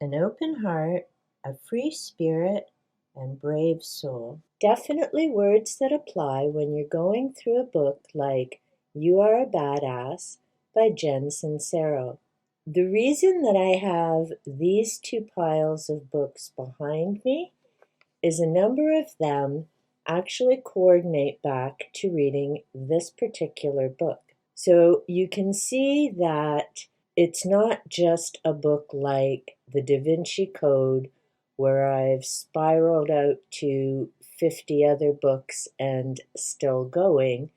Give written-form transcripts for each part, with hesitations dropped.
an open heart, a free spirit, and brave soul. Definitely words that apply when you're going through a book like You Are a Badass by Jen Sincero. The reason that I have these two piles of books behind me is a number of them actually coordinate back to reading this particular book. So you can see that it's not just a book like The Da Vinci Code, where I've spiraled out to 50 other books and still going.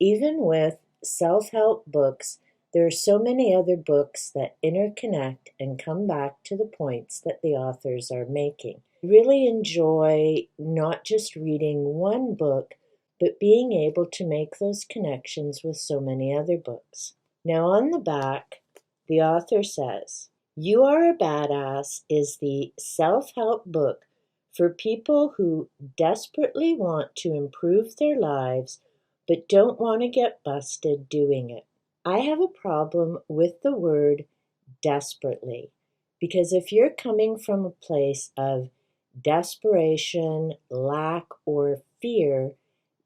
Even with self-help books, there are so many other books that interconnect and come back to the points that the authors are making. I really enjoy not just reading one book, but being able to make those connections with so many other books. Now on the back, the author says, You Are a Badass is the self-help book for people who desperately want to improve their lives but don't want to get busted doing it. I have a problem with the word desperately, because if you're coming from a place of desperation, lack, or fear,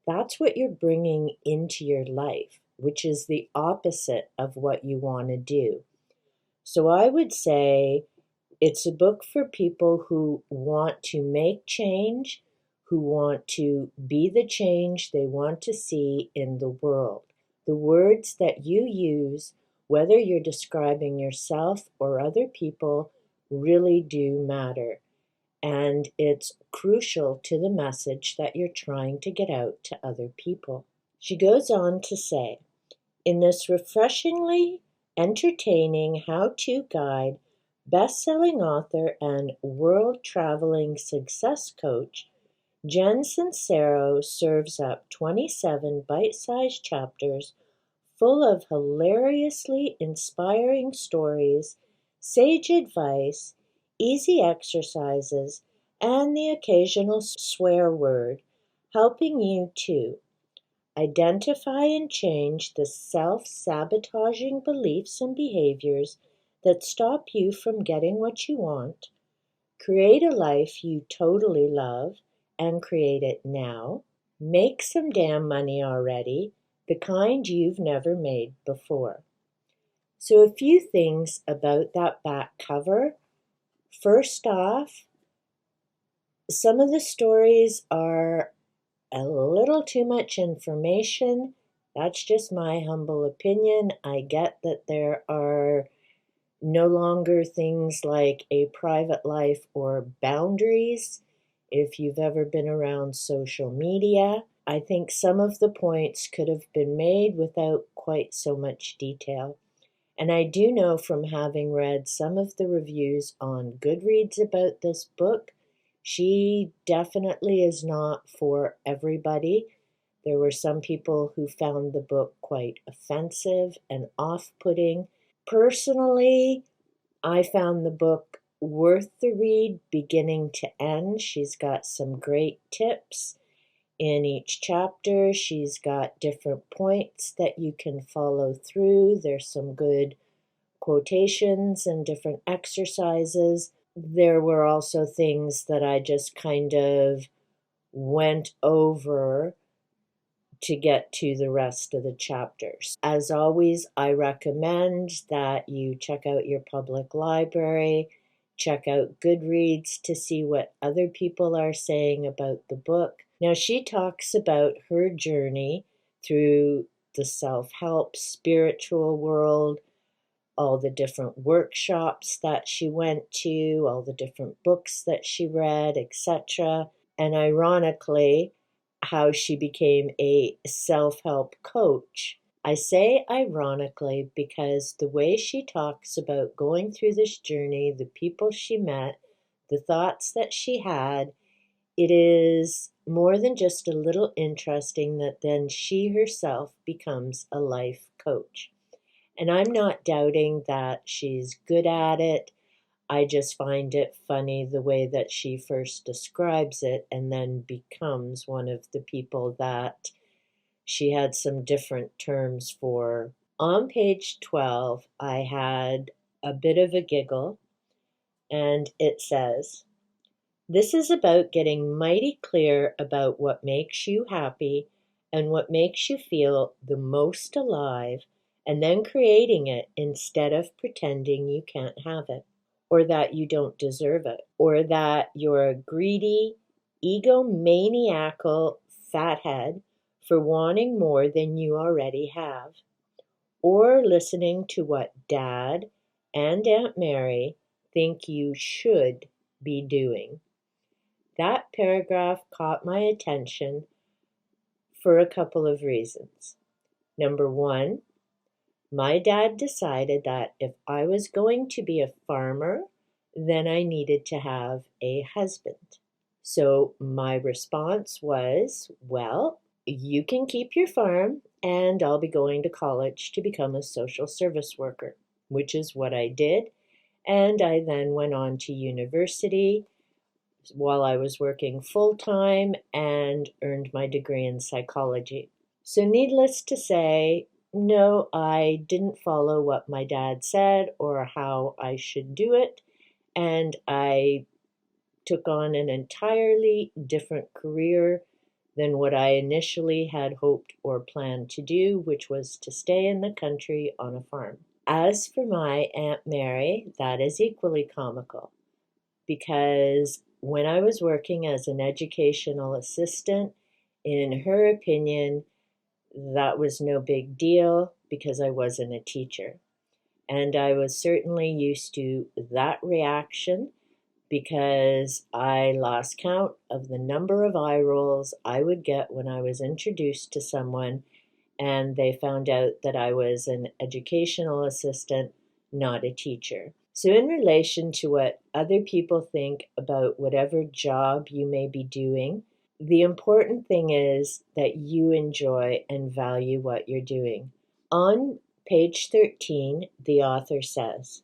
that's what you're bringing into your life, which is the opposite of what you want to do. So I would say it's a book for people who want to make change, who want to be the change they want to see in the world. The words that you use, whether you're describing yourself or other people, really do matter. And it's crucial to the message that you're trying to get out to other people. She goes on to say, in this refreshingly entertaining how-to guide, best-selling author and world-traveling success coach, Jen Sincero serves up 27 bite-sized chapters full of hilariously inspiring stories, sage advice, easy exercises, and the occasional swear word, helping you to identify and change the self-sabotaging beliefs and behaviors that stop you from getting what you want, create a life you totally love and create it now, make some damn money already, the kind you've never made before. So a few things about that back cover. First off, some of the stories are a little too much information. That's just my humble opinion. I get that there are no longer things like a private life or boundaries. If you've ever been around social media, I think some of the points could have been made without quite so much detail. And I do know from having read some of the reviews on Goodreads about this book, she definitely is not for everybody. There were some people who found the book quite offensive and off-putting. Personally, I found the book worth the read beginning to end. She's got some great tips in each chapter. She's got different points that you can follow through. There's some good quotations and different exercises. There were also things that I just kind of went over to get to the rest of the chapters. As always, I recommend that you check out your public library, check out Goodreads to see what other people are saying about the book. Now, she talks about her journey through the self-help spiritual world, all the different workshops that she went to, all the different books that she read, etc. And ironically, how she became a self-help coach. I say ironically because the way she talks about going through this journey, the people she met, the thoughts that she had, it is more than just a little interesting that then she herself becomes a life coach. And I'm not doubting that she's good at it. I just find it funny the way that she first describes it and then becomes one of the people that she had some different terms for. On page 12, I had a bit of a giggle And it says, "This is about getting mighty clear about what makes you happy and what makes you feel the most alive, and then creating it instead of pretending you can't have it, or that you don't deserve it, or that you're a greedy, egomaniacal fathead for wanting more than you already have, or listening to what Dad and Aunt Mary think you should be doing." That paragraph caught my attention for a couple of reasons. Number one, my dad decided that if I was going to be a farmer, then I needed to have a husband. So my response was, well, you can keep your farm and I'll be going to college to become a social service worker, which is what I did. And I then went on to university while I was working full-time and earned my degree in psychology. So needless to say, no, I didn't follow what my dad said or how I should do it, and I took on an entirely different career than what I initially had hoped or planned to do, which was to stay in the country on a farm. As for my Aunt Mary, that is equally comical, because when I was working as an educational assistant, in her opinion, that was no big deal because I wasn't a teacher. And I was certainly used to that reaction because I lost count of the number of eye rolls I would get when I was introduced to someone and they found out that I was an educational assistant, not a teacher. So, in relation to what other people think about whatever job you may be doing, the important thing is that you enjoy and value what you're doing. On page 13, the author says,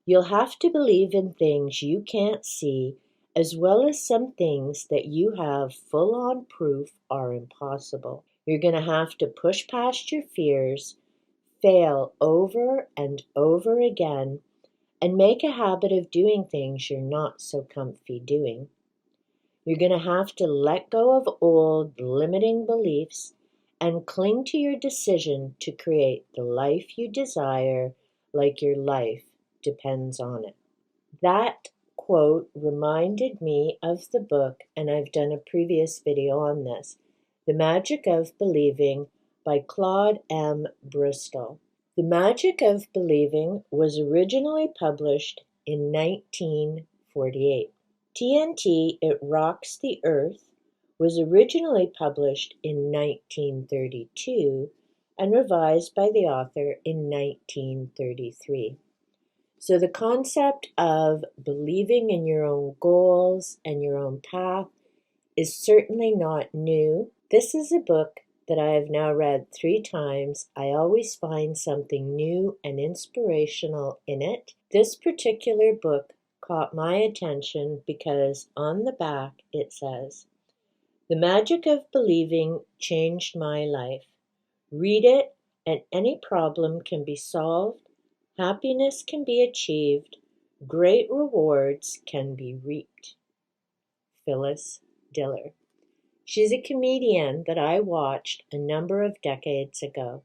"You'll have to believe in things you can't see, as well as some things that you have full-on proof are impossible. You're going to have to push past your fears, fail over and over again, and make a habit of doing things you're not so comfy doing. You're going to have to let go of old limiting beliefs and cling to your decision to create the life you desire, like your life depends on it." That quote reminded me of the book, and I've done a previous video on this, The Magic of Believing by Claude M. Bristol. The Magic of Believing was originally published in 1948. TNT, It Rocks the Earth, was originally published in 1932 and revised by the author in 1933. So the concept of believing in your own goals and your own path is certainly not new. This is a book that I have now read 3 times. I always find something new and inspirational in it. This particular book caught my attention because on the back it says, "The magic of believing changed my life. Read it and any problem can be solved, happiness can be achieved, great rewards can be reaped." Phyllis Diller. She's a comedian that I watched a number of decades ago.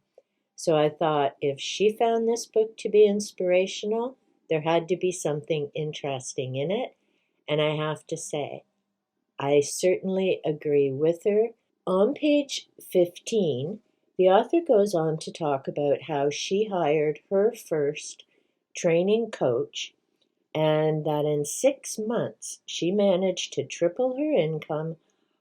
So I thought if she found this book to be inspirational, there had to be something interesting in it. And I have to say, I certainly agree with her. On page 15, the author goes on to talk about how she hired her first training coach and that in 6 months she managed to triple her income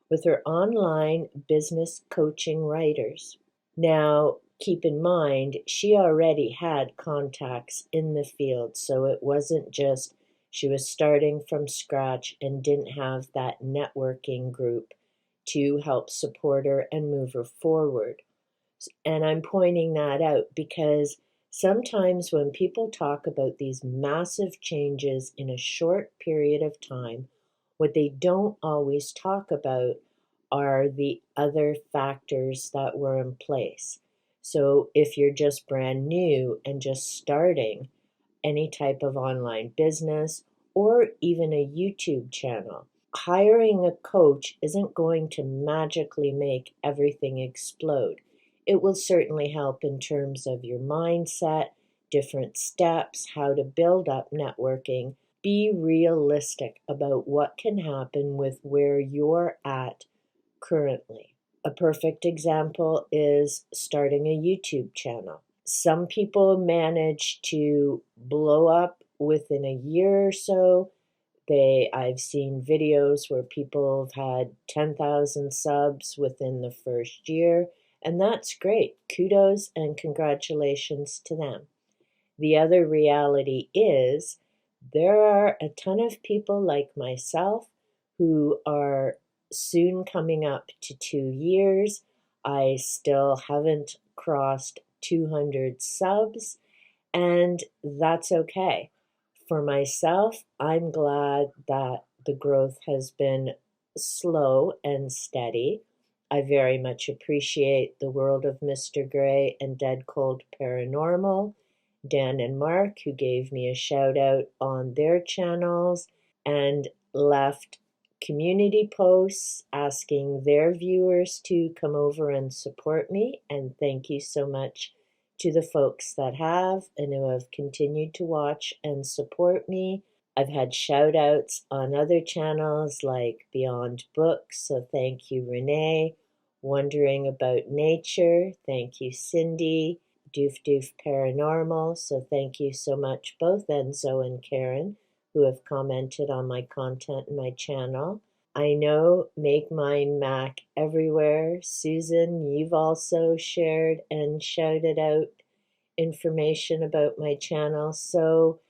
with her online business coaching writers. Now, keep in mind, she already had contacts in the field, so it wasn't just she was starting from scratch and didn't have that networking group to help support her and move her forward. And I'm pointing that out because sometimes when people talk about these massive changes in a short period of time, what they don't always talk about are the other factors that were in place. So if you're just brand new and just starting any type of online business, or even a YouTube channel. Hiring a coach isn't going to magically make everything explode. It will certainly help in terms of your mindset, different steps, how to build up networking. Be realistic about what can happen with where you're at currently. A perfect example is starting a YouTube channel. Some people manage to blow up within a year or so. I've seen videos where people have had 10,000 subs within the first year, and that's great. Kudos and congratulations to them. The other reality is there are a ton of people like myself who are soon coming up to 2 years. I still haven't crossed 200 subs, and that's okay. For myself, I'm glad that the growth has been slow and steady. I very much appreciate the World of Mr. Gray and Dead Cold Paranormal, Dan and Mark, who gave me a shout out on their channels and left community posts asking their viewers to come over and support me. And thank you so much to the folks that have and who have continued to watch and support me. I've had shout outs on other channels like Beyond Books, so thank you, Renee. Wondering About Nature, thank you, Cindy. Doof Doof Paranormal, so thank you so much, both Enzo and Karen, who have commented on my content and my channel. I know Make Mine Mac Everywhere. Susan, you've also shared and shouted out information about my channel. So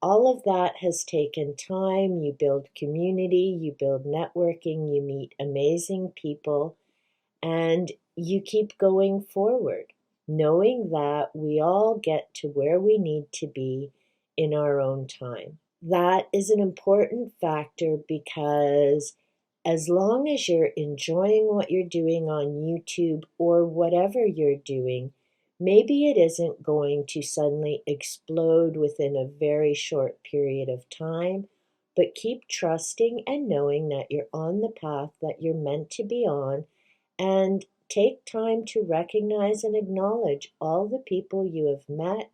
all of that has taken time. You build community, you build networking, you meet amazing people, and you keep going forward, knowing that we all get to where we need to be in our own time. That is an important factor because as long as you're enjoying what you're doing on YouTube or whatever you're doing, maybe it isn't going to suddenly explode within a very short period of time, but keep trusting and knowing that you're on the path that you're meant to be on, and take time to recognize and acknowledge all the people you have met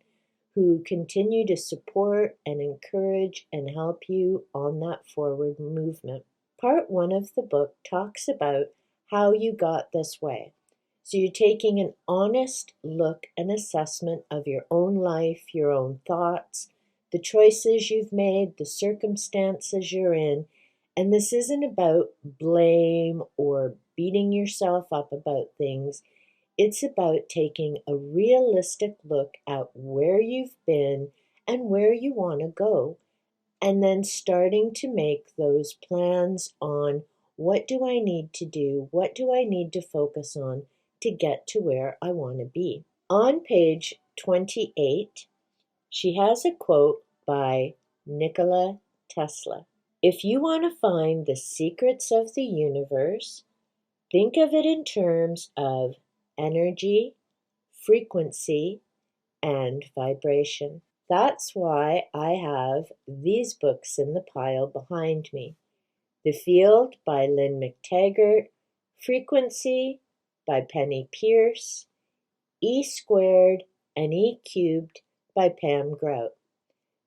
who continue to support and encourage and help you on that forward movement. Part 1 of the book talks about how you got this way. So you're taking an honest look and assessment of your own life, your own thoughts, the choices you've made, the circumstances you're in. And this isn't about blame or beating yourself up about things. It's about taking a realistic look at where you've been and where you want to go, and then starting to make those plans on what do I need to do, what do I need to focus on to get to where I want to be. On page 28, she has a quote by Nikola Tesla. If you want to find the secrets of the universe, think of it in terms of energy, frequency, and vibration. That's why I have these books in the pile behind me. The Field by Lynne McTaggert, Frequency by Penney Pierce, E Squared and E Cubed by Pam Grout.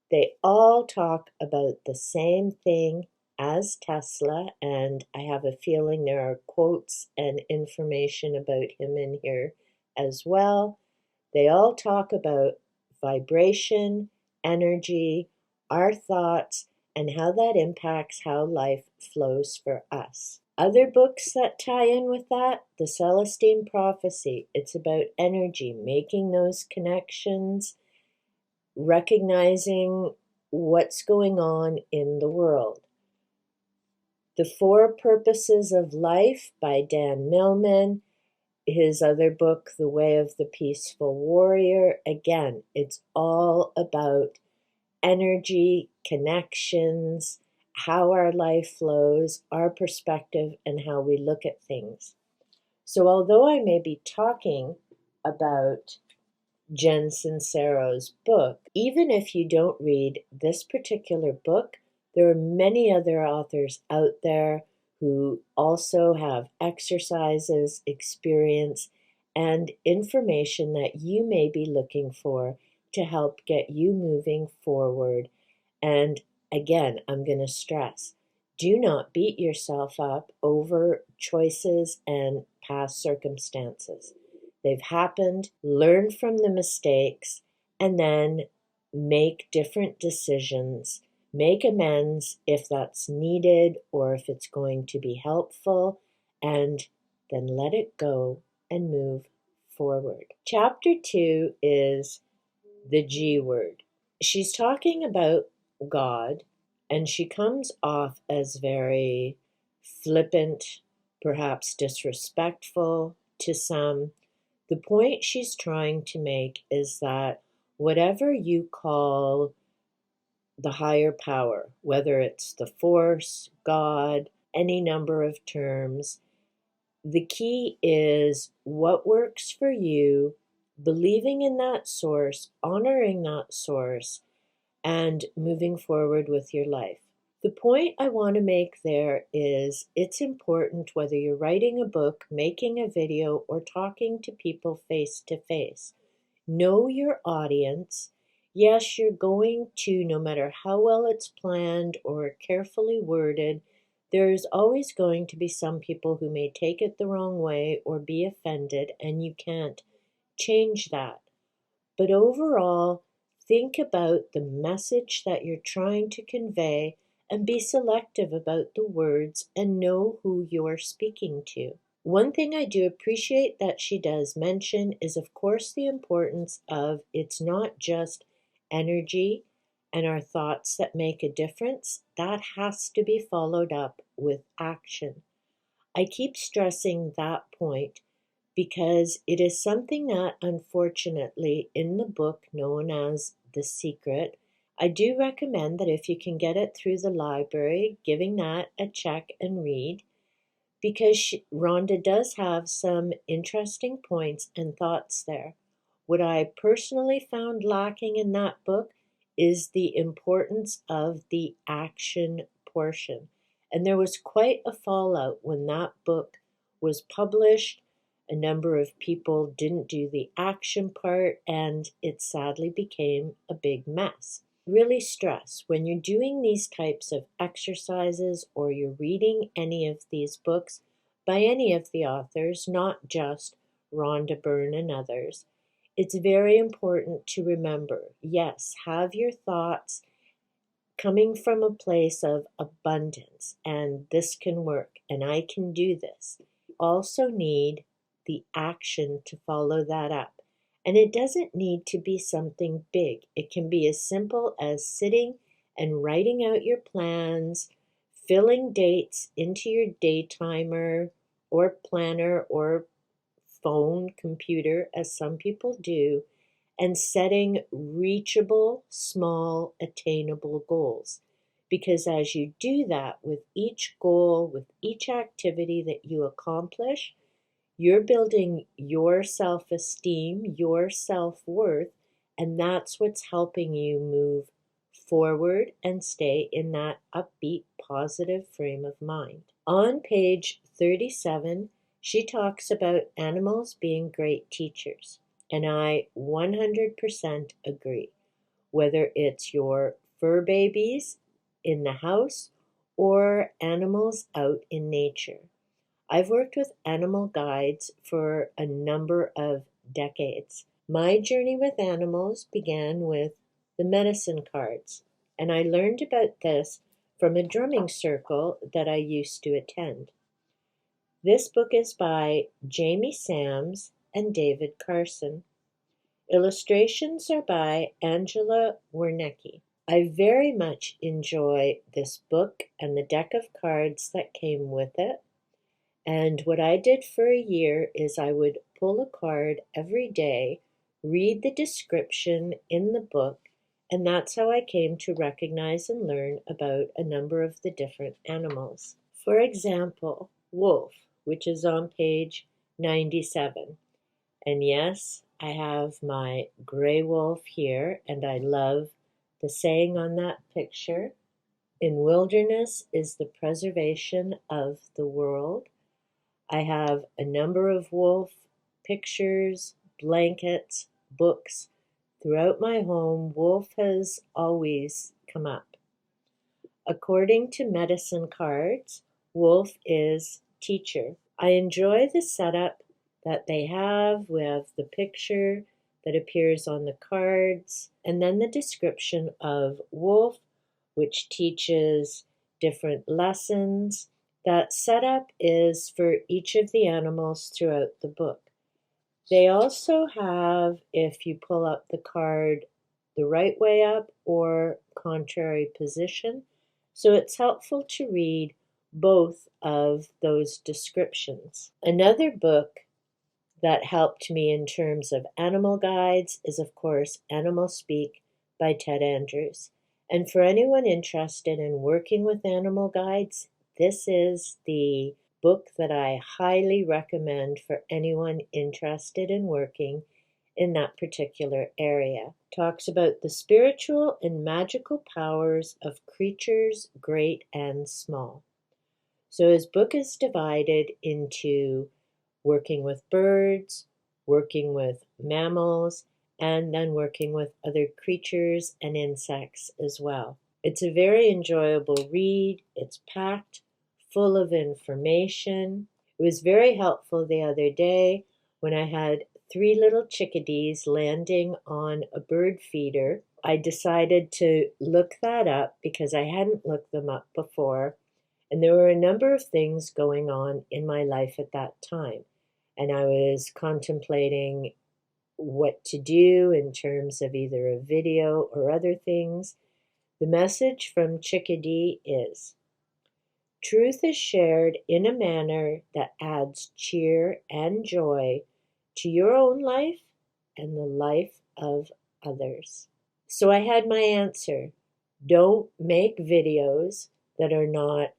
They all talk about the same thing as Tesla, and I have a feeling there are quotes and information about him in here as well. They all talk about vibration, energy, our thoughts, and how that impacts how life flows for us. Other books that tie in with that, The Celestine Prophecy. It's about energy, making those connections, recognizing what's going on in the world. The Four Purposes of Life by Dan Millman. His other book, The Way of the Peaceful Warrior. Again, it's all about energy, connections, how our life flows, our perspective, and how we look at things. So although I may be talking about Jen Sincero's book, even if you don't read this particular book, There are many other authors out there who also have exercises, experience, and information that you may be looking for to help get you moving forward. And again, I'm going to stress, do not beat yourself up over choices and past circumstances. They've happened, learn from the mistakes, and then make different decisions. Make amends if that's needed or if it's going to be helpful, and then let it go and move forward. Chapter 2 is the G word. She's talking about God, and she comes off as very flippant, perhaps disrespectful to some. The point she's trying to make is that whatever you call the higher power, whether it's the force, God, any number of terms, the key is what works for you, believing in that source, honoring that source, and moving forward with your life. The point I want to make there is it's important whether you're writing a book, making a video, or talking to people face to face. Know your audience. Yes, you're going to, no matter how well it's planned or carefully worded, there's always going to be some people who may take it the wrong way or be offended, and you can't change that. But overall, think about the message that you're trying to convey and be selective about the words and know who you're speaking to. One thing I do appreciate that she does mention is, of course, the importance of it's not just energy and our thoughts that make a difference. That has to be followed up with action. I keep stressing that point because it is something that, unfortunately, in the book known as The Secret, I do recommend that if you can get it through the library, giving that a check and read, because Rhonda does have some interesting points and thoughts there. What I personally found lacking in that book is the importance of the action portion. And there was quite a fallout when that book was published. A number of people didn't do the action part, and it sadly became a big mess. Really stress when you're doing these types of exercises or you're reading any of these books by any of the authors, not just Rhonda Byrne and others. It's very important to remember, yes, have your thoughts coming from a place of abundance, and this can work, and I can do this. You also need the action to follow that up. And it doesn't need to be something big. It can be as simple as sitting and writing out your plans, filling dates into your day timer or planner or phone, computer, as some people do, and setting reachable, small, attainable goals. Because as you do that with each goal, with each activity that you accomplish, you're building your self-esteem, your self-worth, and that's what's helping you move forward and stay in that upbeat, positive frame of mind. On page 37, she talks about animals being great teachers, and I 100% agree. Whether it's your fur babies in the house or animals out in nature. I've worked with animal guides for a number of decades. My journey with animals began with the medicine cards, and I learned about this from a drumming circle that I used to attend. This book is by Jamie Sams and David Carson. Illustrations are by Angela Wernicke. I very much enjoy this book and the deck of cards that came with it. And what I did for a year is I would pull a card every day, read the description in the book, and that's how I came to recognize and learn about a number of the different animals. For example, wolf, which is on page 97. And yes, I have my gray wolf here, and I love the saying on that picture, In wilderness is the preservation of the world. I have a number of wolf pictures, blankets, books. Throughout my home, wolf has always come up. According to medicine cards, wolf is teacher. I enjoy the setup that they have with the picture that appears on the cards and then the description of wolf, which teaches different lessons. That setup is for each of the animals throughout the book. They also have, if you pull up the card the right way up or contrary position, so it's helpful to read both of those descriptions. Another book that helped me in terms of animal guides is, of course, Animal Speak by Ted Andrews. And for anyone interested in working with animal guides, this is the book that I highly recommend for anyone interested in working in that particular area. Talks about the spiritual and magical powers of creatures great and small. So his book is divided into working with birds, working with mammals, and then working with other creatures and insects as well. It's a very enjoyable read. It's packed full of information. It was very helpful the other day when I had 3 little chickadees landing on a bird feeder. I decided to look that up because I hadn't looked them up before, and there were a number of things going on in my life at that time. And I was contemplating what to do in terms of either a video or other things. The message from Chickadee is, truth is shared in a manner that adds cheer and joy to your own life and the life of others. So I had my answer. Don't make videos that are not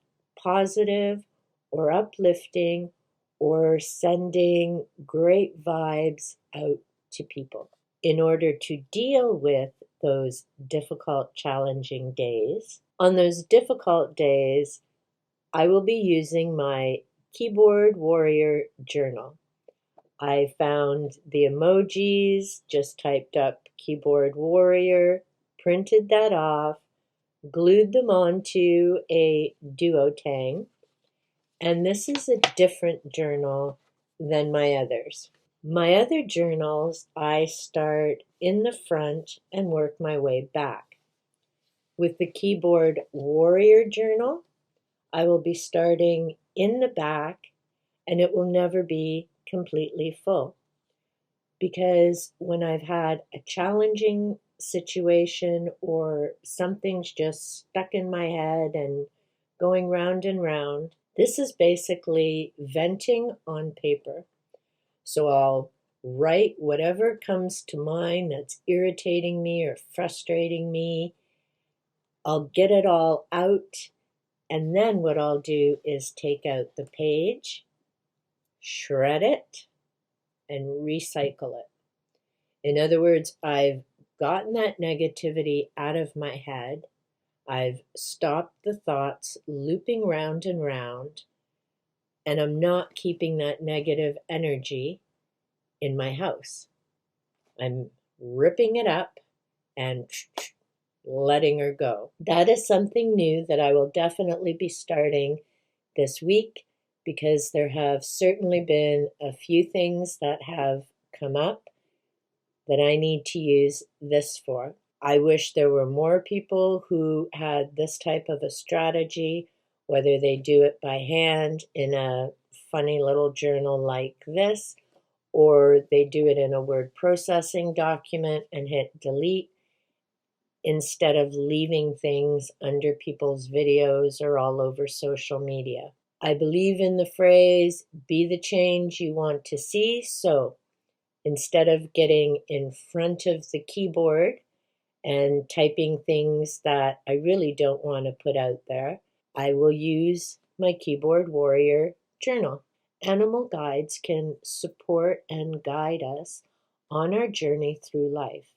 positive or uplifting or sending great vibes out to people. In order to deal with those difficult, challenging days, on those difficult days, I will be using my Keyboard Warrior journal. I found the emojis, just typed up Keyboard Warrior, printed that off, glued them onto a duotang, and this is a different journal than my others. My other journals, I start in the front and work my way back. With the Keyboard Warrior journal, I will be starting in the back and it will never be completely full. Because when I've had a challenging situation or something's just stuck in my head and going round and round, this is basically venting on paper. So I'll write whatever comes to mind that's irritating me or frustrating me. I'll get it all out, and then what I'll do is take out the page, shred it, and recycle it. In other words, I've gotten that negativity out of my head. I've stopped the thoughts looping round and round, and I'm not keeping that negative energy in my house. I'm ripping it up and letting her go. That is something new that I will definitely be starting this week because there have certainly been a few things that have come up that I need to use this for. I wish there were more people who had this type of a strategy, whether they do it by hand in a funny little journal like this, or they do it in a word processing document and hit delete instead of leaving things under people's videos or all over social media. I believe in the phrase, be the change you want to see. So instead of getting in front of the keyboard and typing things that I really don't want to put out there, I will use my Keyboard Warrior journal. Animal guides can support and guide us on our journey through life.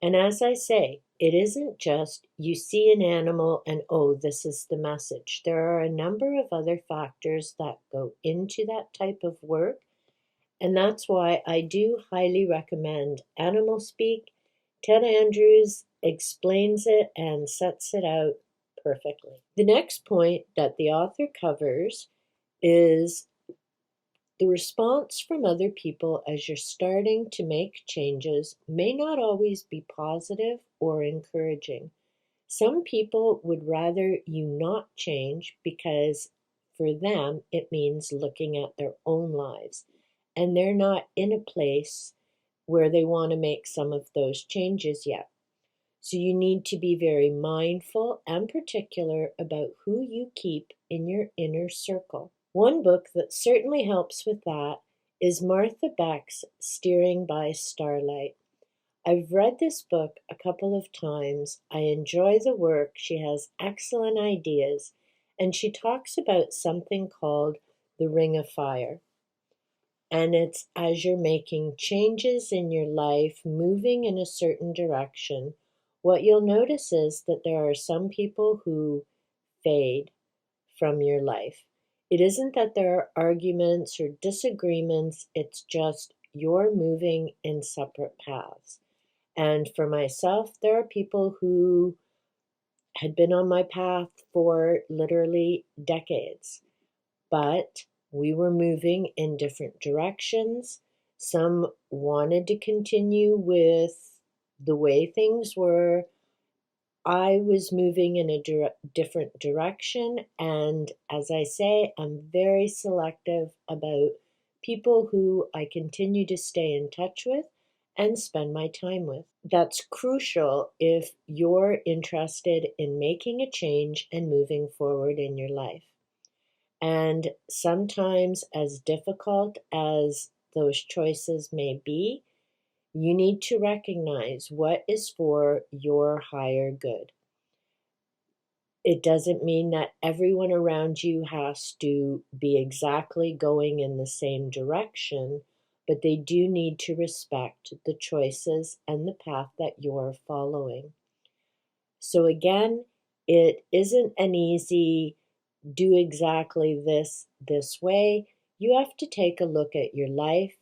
And as I say, it isn't just you see an animal and, oh, this is the message. There are a number of other factors that go into that type of work. And that's why I do highly recommend Animal Speak. Ted Andrews explains it and sets it out perfectly. The next point that the author covers is the response from other people as you're starting to make changes may not always be positive or encouraging. Some people would rather you not change because for them it means looking at their own lives, and they're not in a place where they want to make some of those changes yet. So you need to be very mindful and particular about who you keep in your inner circle. One book that certainly helps with that is Martha Beck's Steering by Starlight. I've read this book a couple of times. I enjoy the work. She has excellent ideas, and she talks about something called the Ring of Fire. And it's as you're making changes in your life, moving in a certain direction, what you'll notice is that there are some people who fade from your life. It isn't that there are arguments or disagreements, it's just you're moving in separate paths. And for myself, there are people who had been on my path for literally decades, but we were moving in different directions. Some wanted to continue with the way things were. I was moving in a different direction, and as I say, I'm very selective about people who I continue to stay in touch with and spend my time with. That's crucial if you're interested in making a change and moving forward in your life. And sometimes, as difficult as those choices may be, you need to recognize what is for your higher good. It doesn't mean that everyone around you has to be exactly going in the same direction, but they do need to respect the choices and the path that you're following. So again, it isn't an easy do exactly this way. You have to take a look at your life,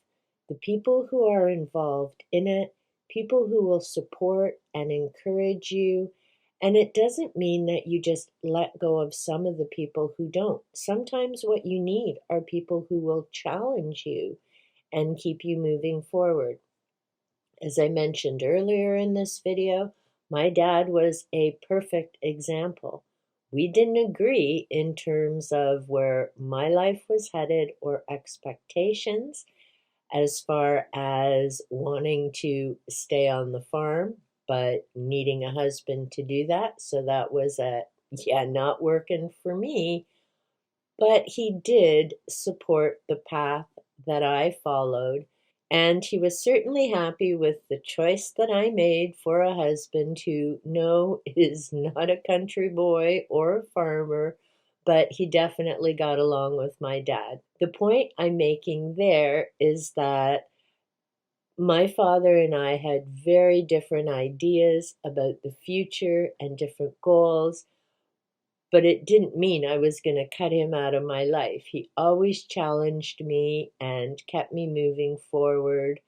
the people who are involved in it, people who will support and encourage you. And it doesn't mean that you just let go of some of the people who don't. Sometimes what you need are people who will challenge you and keep you moving forward. As I mentioned earlier in this video, my dad was a perfect example. We didn't agree in terms of where my life was headed or expectations as far as wanting to stay on the farm, but needing a husband to do that. So that was not working for me. But he did support the path that I followed. And he was certainly happy with the choice that I made for a husband who, no, is not a country boy or a farmer, but he definitely got along with my dad. The point I'm making there is that my father and I had very different ideas about the future and different goals, but it didn't mean I was going to cut him out of my life. He always challenged me and kept me moving forward.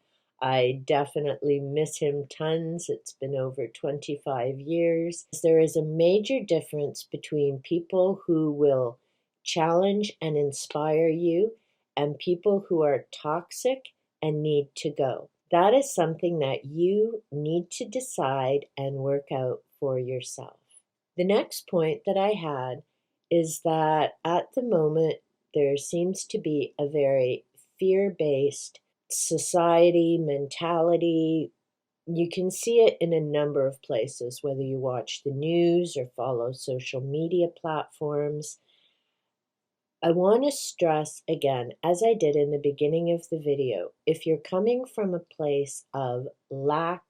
I definitely miss him tons. It's been over 25 years. There is a major difference between people who will challenge and inspire you and people who are toxic and need to go. That is something that you need to decide and work out for yourself. The next point that I had is that at the moment there seems to be a very fear-based society mentality. You can see it in a number of places, whether you watch the news or follow social media platforms. I want to stress again, as I did in the beginning of the video, if you're coming from a place of lack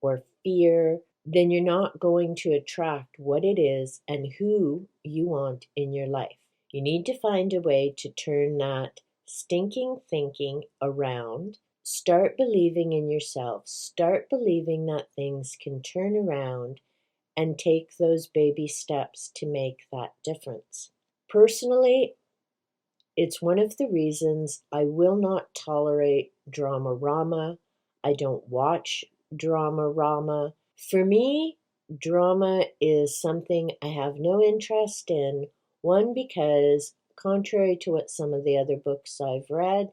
or fear, then you're not going to attract what it is and who you want in your life. You need to find a way to turn that stinking thinking around Start believing in yourself. Start believing that things can turn around and take those baby steps to make that difference. Personally, it's one of the reasons I will not tolerate drama-rama. I don't watch drama-rama. For me, drama is something I have no interest in. One, because contrary to what some of the other books I've read,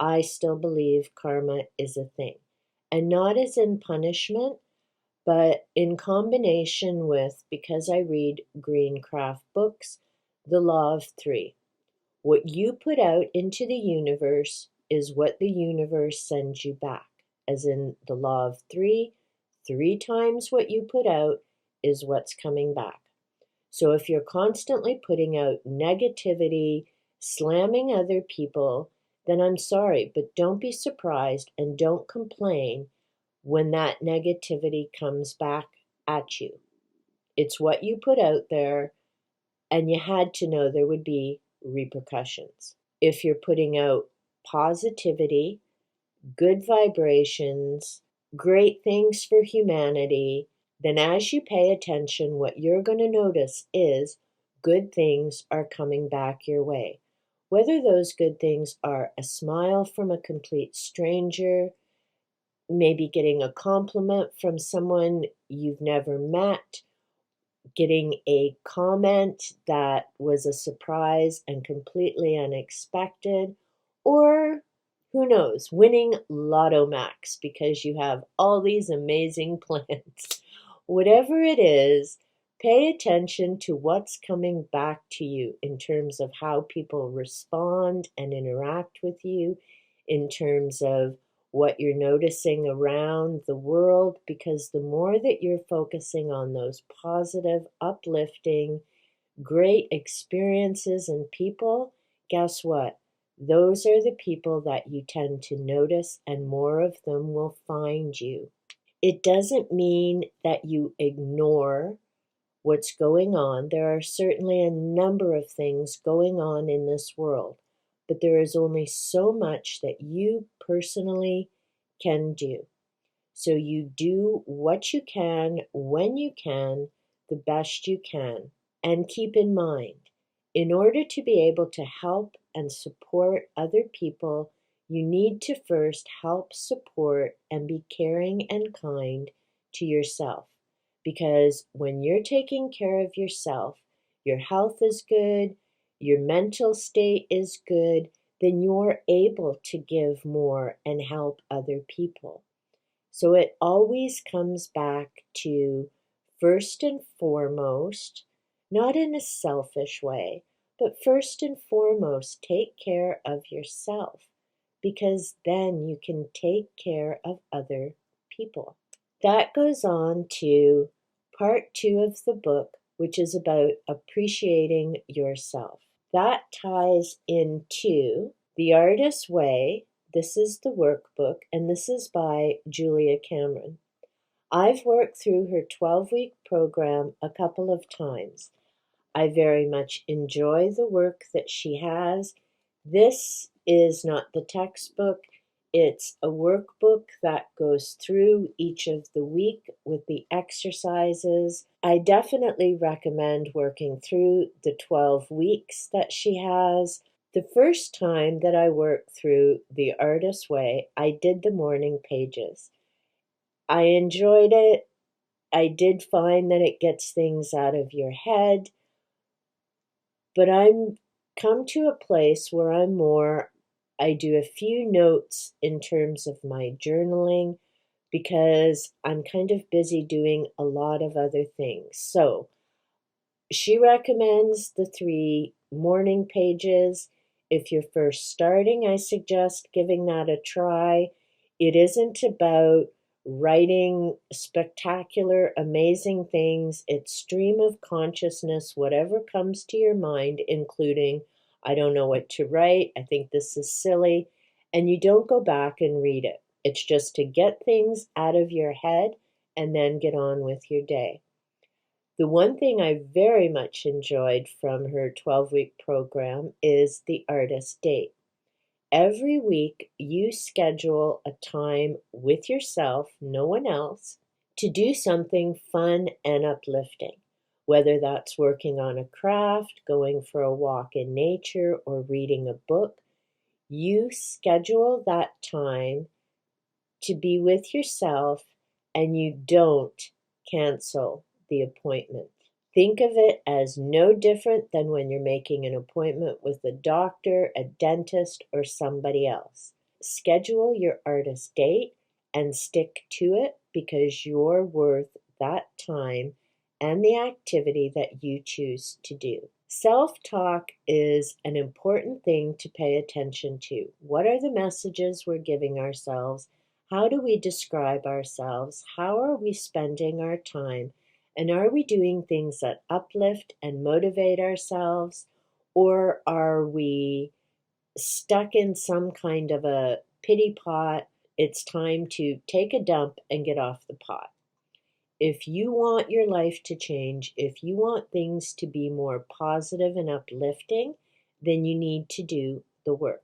I still believe karma is a thing. And not as in punishment, but in combination with, because I read green craft books, the law of three. What you put out into the universe is what the universe sends you back. As in the law of three times what you put out is what's coming back. So if you're constantly putting out negativity, slamming other people, then I'm sorry, but don't be surprised and don't complain when that negativity comes back at you. It's what you put out there, and you had to know there would be repercussions. If you're putting out positivity, good vibrations, great things for humanity, then as you pay attention, what you're going to notice is good things are coming back your way. Whether those good things are a smile from a complete stranger, maybe getting a compliment from someone you've never met, getting a comment that was a surprise and completely unexpected, or who knows, winning Lotto Max because you have all these amazing plans. Whatever it is, pay attention to what's coming back to you in terms of how people respond and interact with you, in terms of what you're noticing around the world, because the more that you're focusing on those positive, uplifting, great experiences and people, guess what? Those are the people that you tend to notice, and more of them will find you. It doesn't mean that you ignore what's going on. There are certainly a number of things going on in this world, but there is only so much that you personally can do. So you do what you can, when you can, the best you can. And keep in mind, in order to be able to help and support other people, you need to first help, support, and be caring and kind to yourself. Because when you're taking care of yourself, your health is good, your mental state is good, then you're able to give more and help other people. So it always comes back to, first and foremost, not in a selfish way, but first and foremost, take care of yourself, because then you can take care of other people. That goes on to part 2 of the book, which is about appreciating yourself. That ties into The Artist's Way. This is the workbook, and this is by Julia Cameron. I've worked through her 12-week program a couple of times. I very much enjoy the work that she has. This is not the textbook. It's a workbook that goes through each of the week with the exercises. I definitely recommend working through the 12 weeks that she has. The first time that I worked through The Artist's Way, I did the morning pages. I enjoyed it. I did find that it gets things out of your head. But I'm come to a place where I do a few notes in terms of my journaling, because I'm kind of busy doing a lot of other things. So she recommends the 3 morning pages. If you're first starting, I suggest giving that a try. It isn't about writing spectacular, amazing things. It's stream of consciousness, whatever comes to your mind, including, I don't know what to write, I think this is silly, and you don't go back and read it. It's just to get things out of your head and then get on with your day. The one thing I very much enjoyed from her 12-week program is the artist date. Every week, you schedule a time with yourself, no one else, to do something fun and uplifting. Whether that's working on a craft, going for a walk in nature, or reading a book, you schedule that time to be with yourself and you don't cancel the appointment. Think of it as no different than when you're making an appointment with a doctor, a dentist, or somebody else. Schedule your artist date and stick to it because you're worth that time and the activity that you choose to do. Self-talk is an important thing to pay attention to. What are the messages we're giving ourselves? How do we describe ourselves? How are we spending our time? And are we doing things that uplift and motivate ourselves? Or are we stuck in some kind of a pity pot? It's time to take a dump and get off the pot. If you want your life to change, if you want things to be more positive and uplifting, then you need to do the work.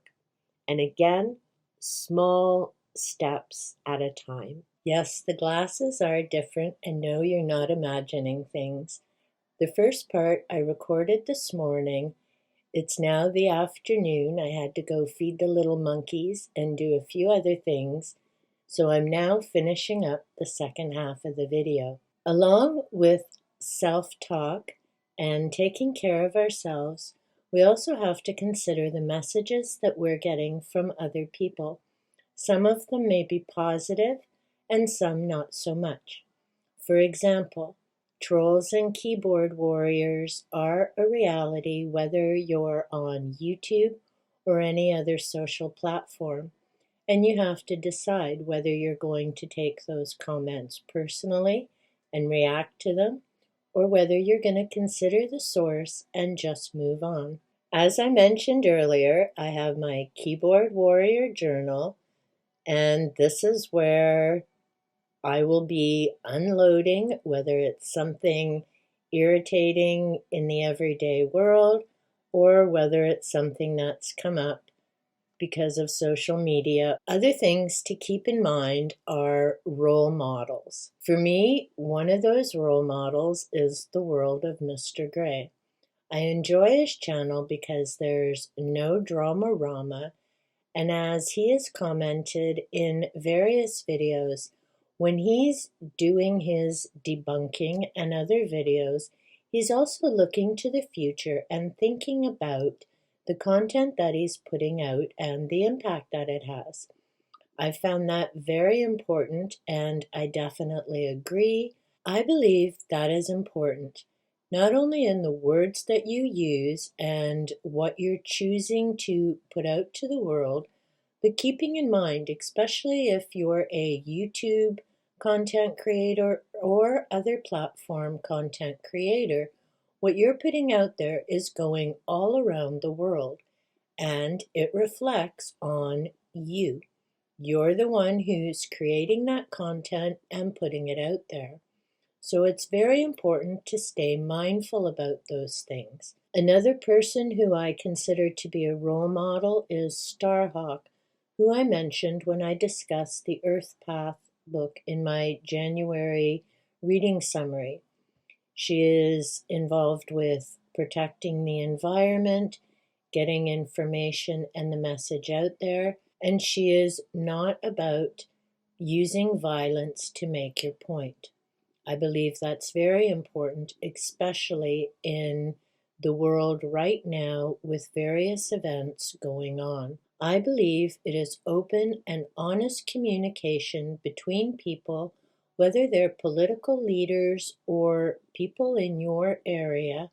And again, small steps at a time. Yes, the glasses are different, and no, you're not imagining things. The first part I recorded this morning. It's now the afternoon. I had to go feed the little monkeys and do a few other things, so I'm now finishing up the second half of the video. Along with self-talk and taking care of ourselves, we also have to consider the messages that we're getting from other people. Some of them may be positive and some not so much. For example, trolls and keyboard warriors are a reality whether you're on YouTube or any other social platform, and you have to decide whether you're going to take those comments personally and react to them, or whether you're going to consider the source and just move on. As I mentioned earlier, I have my Keyboard Warrior journal, and this is where I will be unloading, whether it's something irritating in the everyday world or whether it's something that's come up because of social media. Other things to keep in mind are role models. For me, one of those role models is the world of Mr. Gray. I enjoy his channel because there's no drama-rama, and as he has commented in various videos, when he's doing his debunking and other videos, he's also looking to the future and thinking about the content that he's putting out and the impact that it has. I found that very important, and I definitely agree. I believe that is important, not only in the words that you use and what you're choosing to put out to the world, but keeping in mind, especially if you're a YouTube content creator or other platform content creator, what you're putting out there is going all around the world, and it reflects on you. You're the one who's creating that content and putting it out there. So it's very important to stay mindful about those things. Another person who I consider to be a role model is Starhawk, who I mentioned when I discussed the Earth Path book in my January reading summary. She is involved with protecting the environment, getting information and the message out there, and she is not about using violence to make your point. I believe that's very important, especially in the world right now with various events going on. I believe it is open and honest communication between people, whether they're political leaders or people in your area.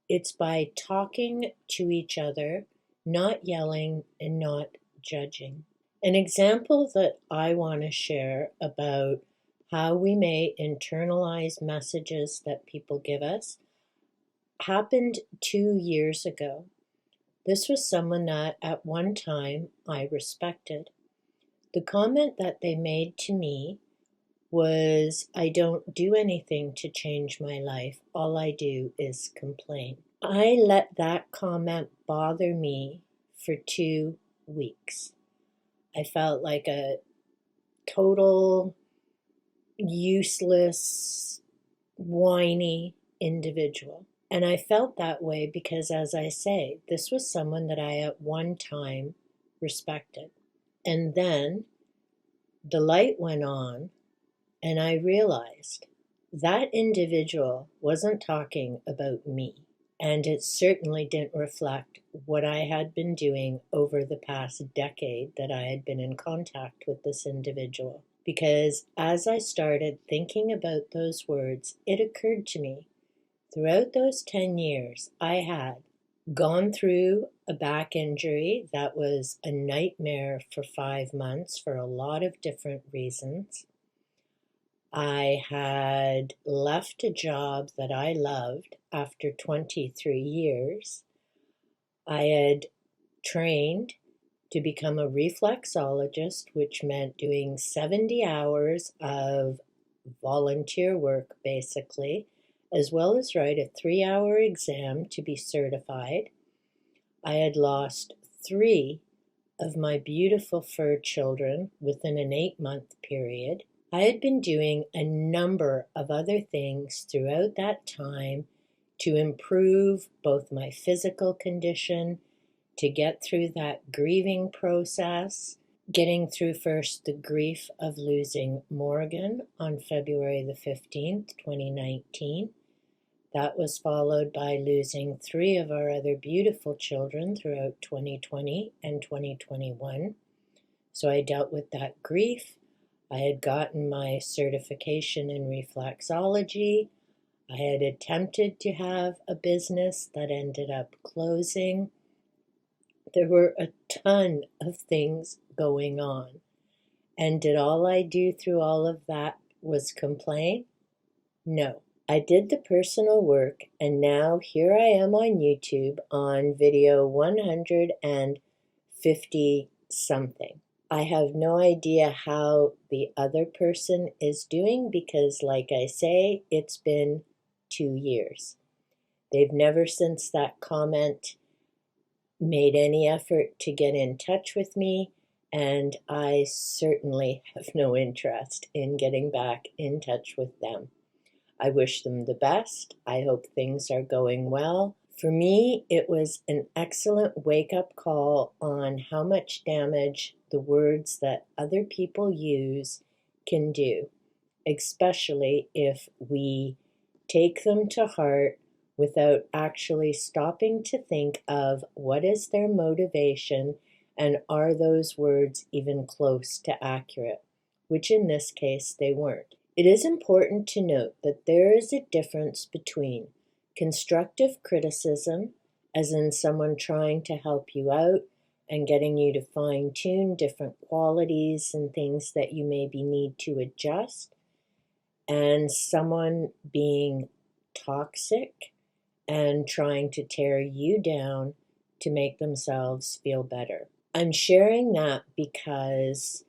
It's by talking to each other, not yelling and not judging. An example that I want to share about how we may internalize messages that people give us happened 2 years ago. This was someone that at one time I respected. The comment that they made to me was, "I don't do anything to change my life. All I do is complain." I let that comment bother me for 2 weeks. I felt like a total useless, whiny individual. And I felt that way because, as I say, this was someone that I at one time respected. And then the light went on, and I realized that individual wasn't talking about me. And it certainly didn't reflect what I had been doing over the past decade that I had been in contact with this individual. Because as I started thinking about those words, it occurred to me, throughout those 10 years, I had gone through a back injury that was a nightmare for 5 months for a lot of different reasons. I had left a job that I loved after 23 years. I had trained to become a reflexologist, which meant doing 70 hours of volunteer work, basically, as well as write a 3-hour exam to be certified. I had lost 3 of my beautiful fur children within an 8-month period. I had been doing a number of other things throughout that time to improve both my physical condition, to get through that grieving process, getting through first the grief of losing Morgan on February the 15th, 2019. That was followed by losing 3 of our other beautiful children throughout 2020 and 2021. So I dealt with that grief. I had gotten my certification in reflexology. I had attempted to have a business that ended up closing. There were a ton of things going on. And did all I do through all of that was complain? No. I did the personal work, and now here I am on YouTube on video 150 something. I have no idea how the other person is doing because, like I say, it's been 2 years. They've never since that comment made any effort to get in touch with me, and I certainly have no interest in getting back in touch with them. I wish them the best. I hope things are going well. For me, it was an excellent wake-up call on how much damage the words that other people use can do, especially if we take them to heart without actually stopping to think of what is their motivation and are those words even close to accurate, which in this case they weren't. It is important to note that there is a difference between constructive criticism, as in someone trying to help you out and getting you to fine-tune different qualities and things that you maybe need to adjust, and someone being toxic and trying to tear you down to make themselves feel better. I'm sharing that because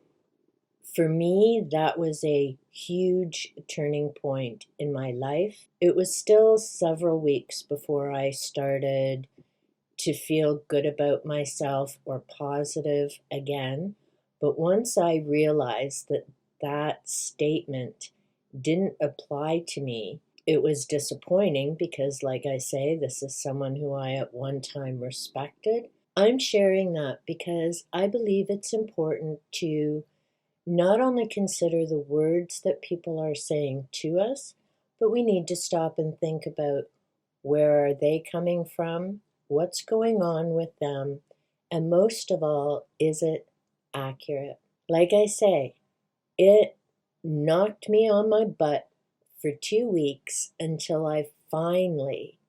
for me, that was a huge turning point in my life. It was still several weeks before I started to feel good about myself or positive again. But once I realized that that statement didn't apply to me, it was disappointing because, like I say, this is someone who I at one time respected. I'm sharing that because I believe it's important to not only consider the words that people are saying to us, but we need to stop and think about where are they coming from, what's going on with them, and most of all, is it accurate? Like I say, it knocked me on my butt for 2 weeks until I finally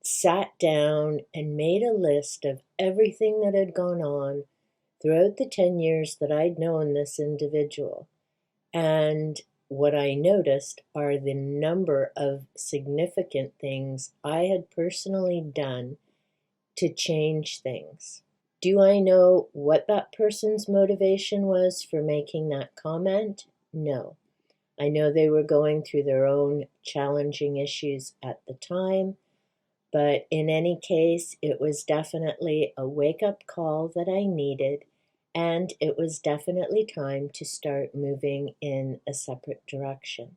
sat down and made a list of everything that had gone on throughout the 10 years that I'd known this individual. And what I noticed are the number of significant things I had personally done to change things. Do I know what that person's motivation was for making that comment? No. I know they were going through their own challenging issues at the time, But in any case, it was definitely a wake-up call that I needed, and it was definitely time to start moving in a separate direction.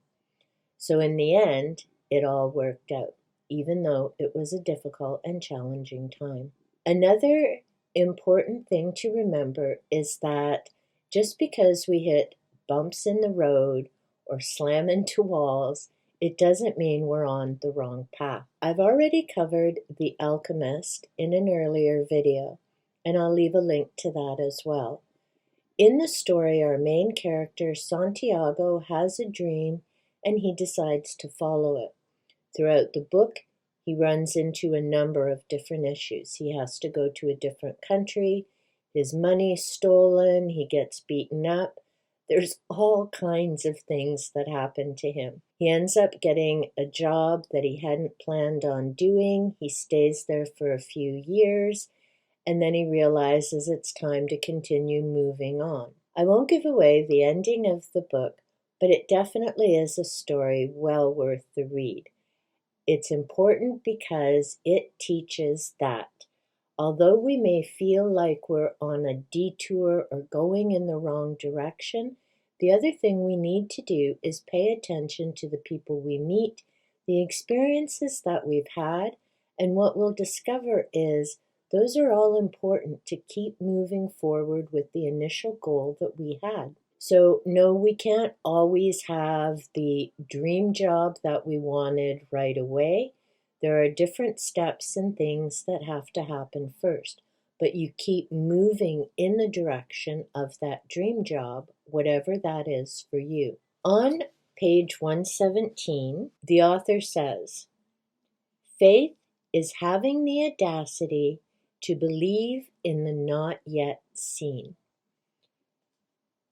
So in the end, it all worked out, even though it was a difficult and challenging time. Another important thing to remember is that just because we hit bumps in the road or slam into walls, it doesn't mean we're on the wrong path. I've already covered The Alchemist in an earlier video, and I'll leave a link to that as well. In the story, our main character, Santiago, has a dream and he decides to follow it. Throughout the book, he runs into a number of different issues. He has to go to a different country, his money's stolen, he gets beaten up. There's all kinds of things that happen to him. He ends up getting a job that he hadn't planned on doing. He stays there for a few years, and then he realizes it's time to continue moving on. I won't give away the ending of the book, but it definitely is a story well worth the read. It's important because it teaches that although we may feel like we're on a detour or going in the wrong direction, the other thing we need to do is pay attention to the people we meet, the experiences that we've had, and what we'll discover is those are all important to keep moving forward with the initial goal that we had. So no, we can't always have the dream job that we wanted right away. There are different steps and things that have to happen first, but you keep moving in the direction of that dream job, whatever that is for you. On page 117, the author says, "Faith is having the audacity to believe in the not yet seen."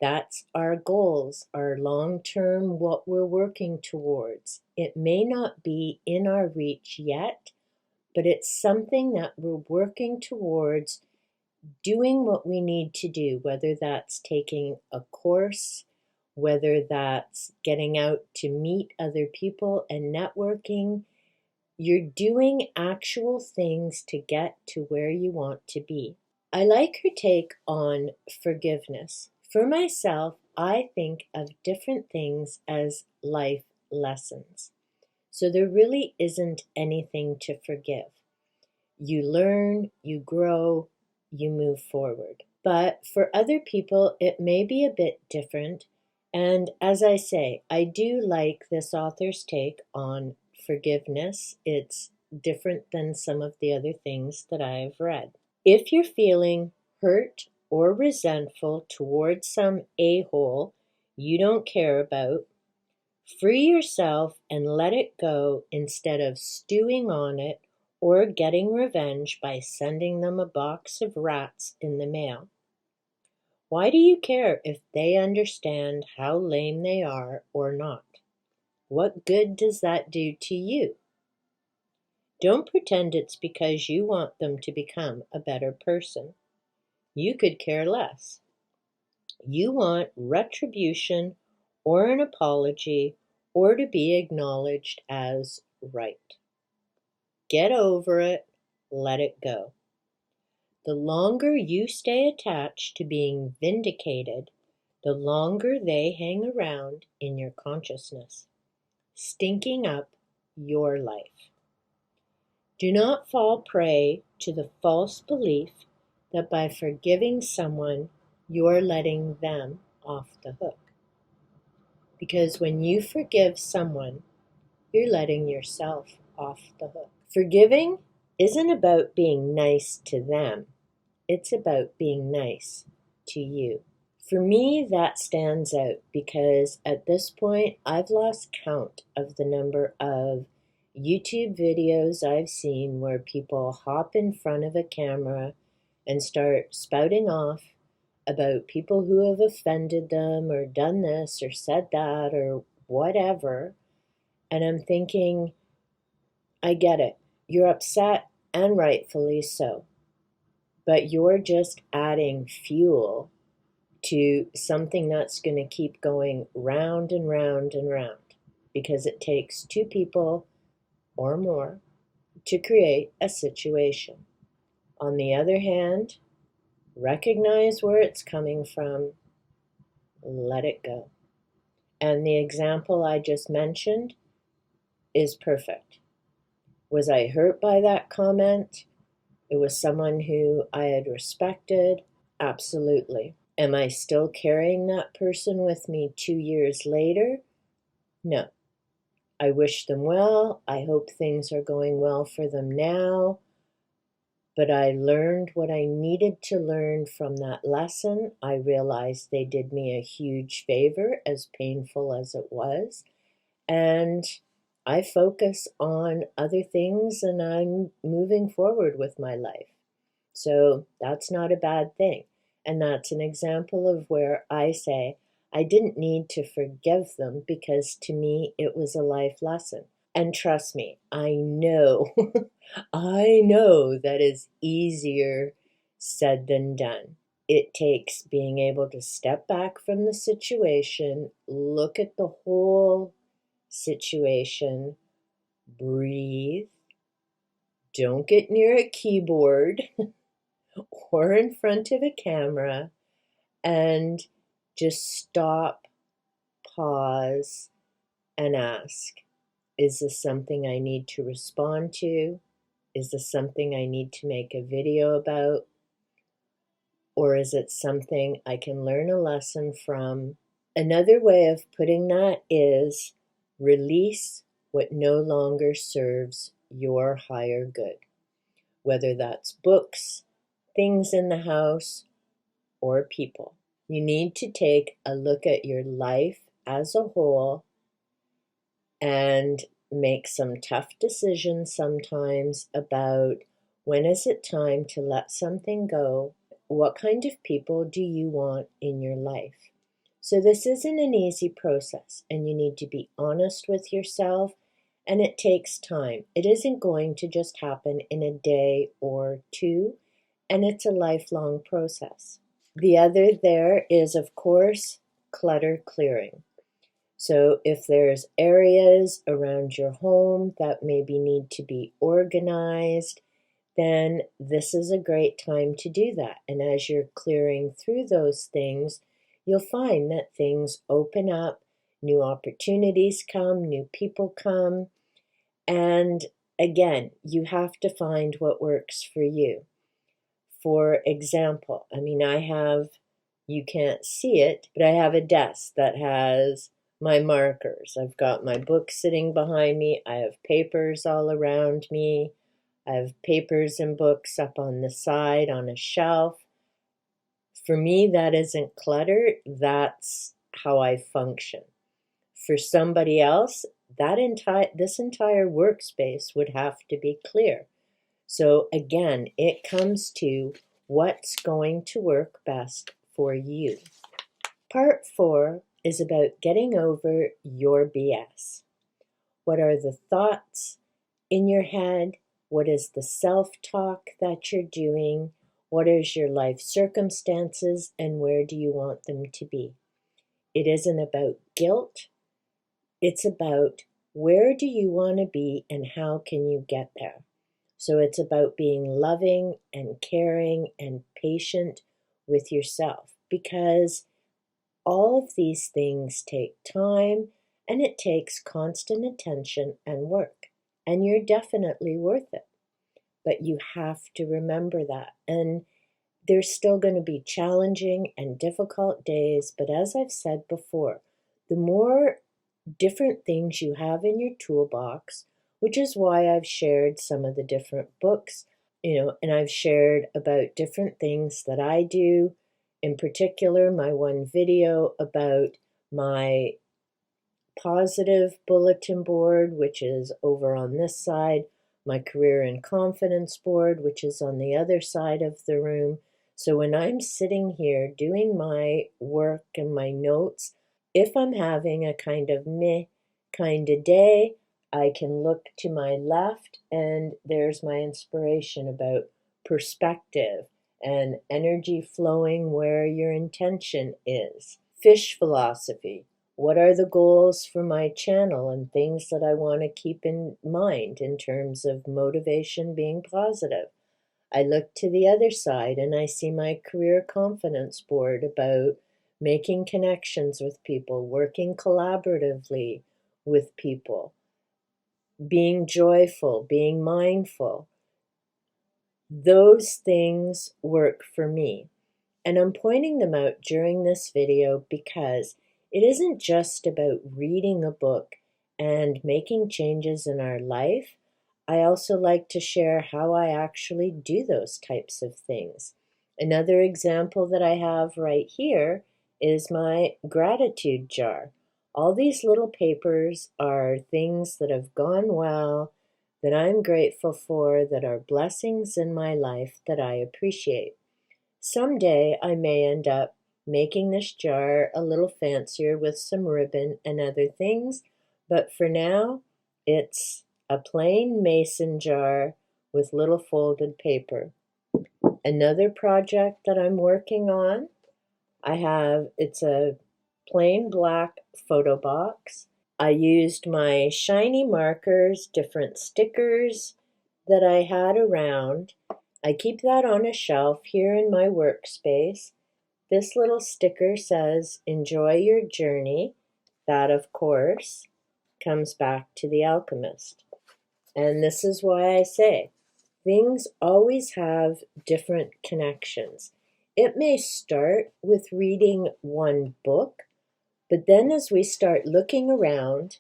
That's our goals, our long-term, what we're working towards. It may not be in our reach yet, but it's something that we're working towards doing what we need to do, whether that's taking a course, whether that's getting out to meet other people and networking. You're doing actual things to get to where you want to be. I like her take on forgiveness. For myself, I think of different things as life lessons. So there really isn't anything to forgive. You learn, you grow, you move forward. But for other people, it may be a bit different. And as I say, I do like this author's take on forgiveness. It's different than some of the other things that I've read. If you're feeling hurt or resentful towards some a-hole you don't care about, free yourself and let it go instead of stewing on it or getting revenge by sending them a box of rats in the mail. Why do you care if they understand how lame they are or not? What good does that do to you? Don't pretend it's because you want them to become a better person. You could care less. You want retribution or an apology or to be acknowledged as right. Get over it, let it go. The longer you stay attached to being vindicated, the longer they hang around in your consciousness, stinking up your life. Do not fall prey to the false belief that by forgiving someone, you're letting them off the hook. Because when you forgive someone, you're letting yourself off the hook. Forgiving isn't about being nice to them. It's about being nice to you. For me, that stands out because at this point, I've lost count of the number of YouTube videos I've seen where people hop in front of a camera and start spouting off about people who have offended them or done this or said that or whatever. And I'm thinking, I get it. You're upset, and rightfully so. But you're just adding fuel to something that's going to keep going round and round and round, because it takes two people or more to create a situation. On the other hand, recognize where it's coming from, let it go. And the example I just mentioned is perfect. Was I hurt by that comment? It was someone who I had respected. Absolutely. Am I still carrying that person with me 2 years later? No. I wish them well. I hope things are going well for them now. But I learned what I needed to learn from that lesson. I realized they did me a huge favor, as painful as it was. And I focus on other things and I'm moving forward with my life. So that's not a bad thing. And that's an example of where I say I didn't need to forgive them because to me it was a life lesson. And trust me, I know, I know that is easier said than done. It takes being able to step back from the situation, look at the whole situation, breathe, don't get near a keyboard or in front of a camera, and just stop, pause, and ask, is this something I need to respond to? Is this something I need to make a video about? Or is it something I can learn a lesson from? Another way of putting that is release what no longer serves your higher good, whether that's books, things in the house, or people. You need to take a look at your life as a whole and make some tough decisions sometimes about when is it time to let something go. What kind of people do you want in your life? So this isn't an easy process, and you need to be honest with yourself, and it takes time. It isn't going to just happen in a day or two, and it's a lifelong process. The other there is, of course, clutter clearing. So if there's areas around your home that maybe need to be organized, then this is a great time to do that. And as you're clearing through those things, you'll find that things open up, new opportunities come, new people come. And again, you have to find what works for you. For example, you can't see it, but I have a desk that has my markers. I've got my book sitting behind me. I have papers all around me. I have papers and books up on the side on a shelf. For me, that isn't clutter. That's how I function. For somebody else, this entire workspace would have to be clear. So again, it comes to what's going to work best for you. Part 4 is about getting over your BS. What are the thoughts in your head? What is the self-talk that you're doing? What is your life circumstances and where do you want them to be? It isn't about guilt. It's about where do you want to be and how can you get there? So it's about being loving and caring and patient with yourself, because all of these things take time and it takes constant attention and work. And you're definitely worth it. But you have to remember that. And there's still going to be challenging and difficult days. But as I've said before, the more different things you have in your toolbox, which is why I've shared some of the different books, and I've shared about different things that I do. In particular, my one video about my positive bulletin board, which is over on this side, my career and confidence board, which is on the other side of the room. So when I'm sitting here doing my work and my notes, if I'm having a kind of meh kind of day, I can look to my left and there's my inspiration about perspective and energy flowing where your intention is. Fish philosophy. What are the goals for my channel and things that I want to keep in mind in terms of motivation being positive? I look to the other side and I see my career confidence board about making connections with people, working collaboratively with people, being joyful, being mindful. Those things work for me. And I'm pointing them out during this video because it isn't just about reading a book and making changes in our life. I also like to share how I actually do those types of things. Another example that I have right here is my gratitude jar. All these little papers are things that have gone well, that I'm grateful for, that are blessings in my life that I appreciate. Someday I may end up making this jar a little fancier with some ribbon and other things, but for now it's a plain mason jar with little folded paper. Another project that I'm working on, it's a plain black photo box. I used my shiny markers, different stickers that I had around. I keep that on a shelf here in my workspace. This little sticker says, "Enjoy your journey." That, of course, comes back to the Alchemist. And this is why I say, things always have different connections. It may start with reading one book, but then as we start looking around,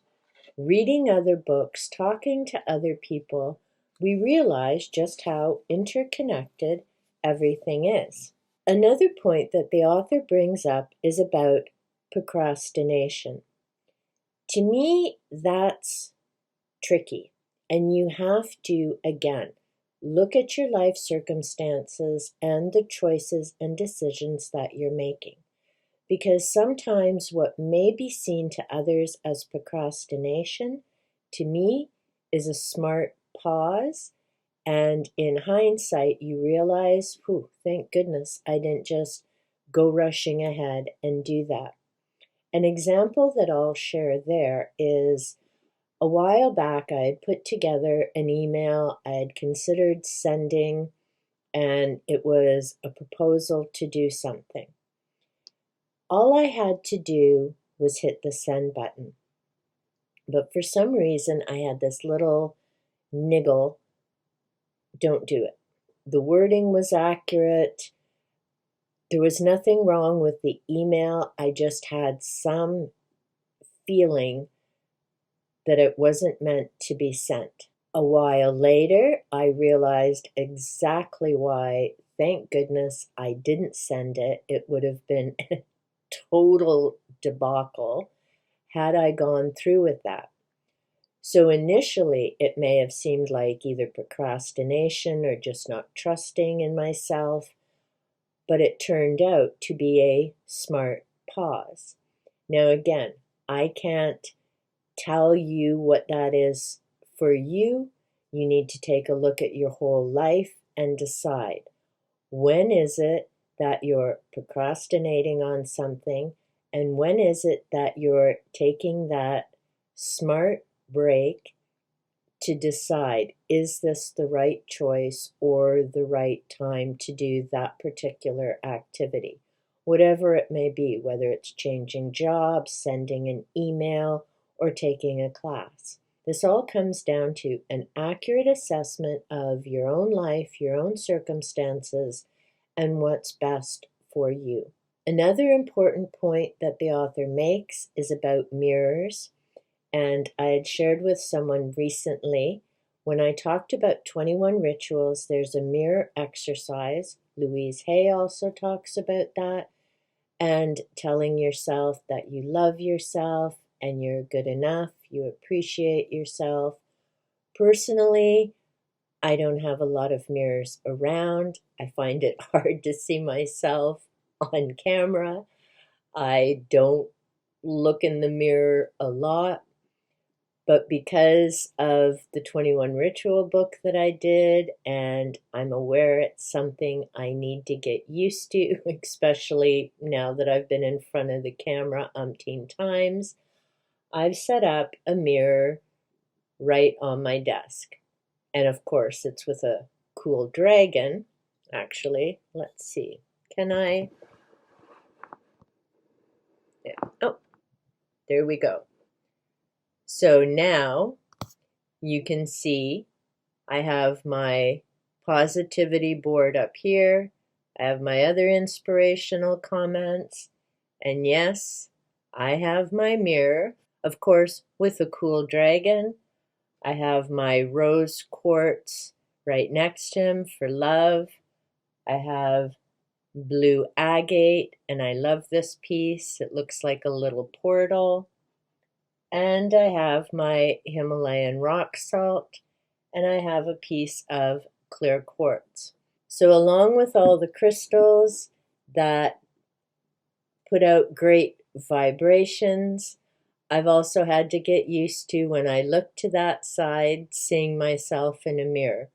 reading other books, talking to other people, we realize just how interconnected everything is. Another point that the author brings up is about procrastination. To me, that's tricky. And you have to, again, look at your life circumstances and the choices and decisions that you're making. Because sometimes what may be seen to others as procrastination, to me, is a smart pause. And in hindsight, you realize, thank goodness I didn't just go rushing ahead and do that. An example that I'll share there is a while back I had put together an email I had considered sending, and it was a proposal to do something. All I had to do was hit the send button. But for some reason, I had this little niggle, don't do it. The wording was accurate. There was nothing wrong with the email. I just had some feeling that it wasn't meant to be sent. A while later, I realized exactly why. Thank goodness I didn't send it. It would have been a total debacle had I gone through with that. So initially, it may have seemed like either procrastination or just not trusting in myself, but it turned out to be a smart pause. Now again, I can't tell you what that is for you. You need to take a look at your whole life and decide, when is it that you're procrastinating on something, and when is it that you're taking that smart break to decide, is this the right choice or the right time to do that particular activity? Whatever it may be, whether it's changing jobs, sending an email, or taking a class. This all comes down to an accurate assessment of your own life, your own circumstances, and what's best for you. Another important point that the author makes is about mirrors. And I had shared with someone recently, when I talked about 21 rituals, there's a mirror exercise. Louise Hay also talks about that. And telling yourself that you love yourself and you're good enough, you appreciate yourself. Personally, I don't have a lot of mirrors around. I find it hard to see myself on camera. I don't look in the mirror a lot. But because of the 21 Ritual book that I did, and I'm aware it's something I need to get used to, especially now that I've been in front of the camera umpteen times, I've set up a mirror right on my desk. And of course, it's with a cool dragon. Actually, let's see. Can I? Yeah. Oh, there we go. So now you can see I have my positivity board up here. I have my other inspirational comments. And yes, I have my mirror, of course, with a cool dragon. I have my rose quartz right next to him for love. I have blue agate, and I love this piece. It looks like a little portal. And I have my Himalayan rock salt, and I have a piece of clear quartz. So along with all the crystals that put out great vibrations, I've also had to get used to, when I look to that side, seeing myself in a mirror.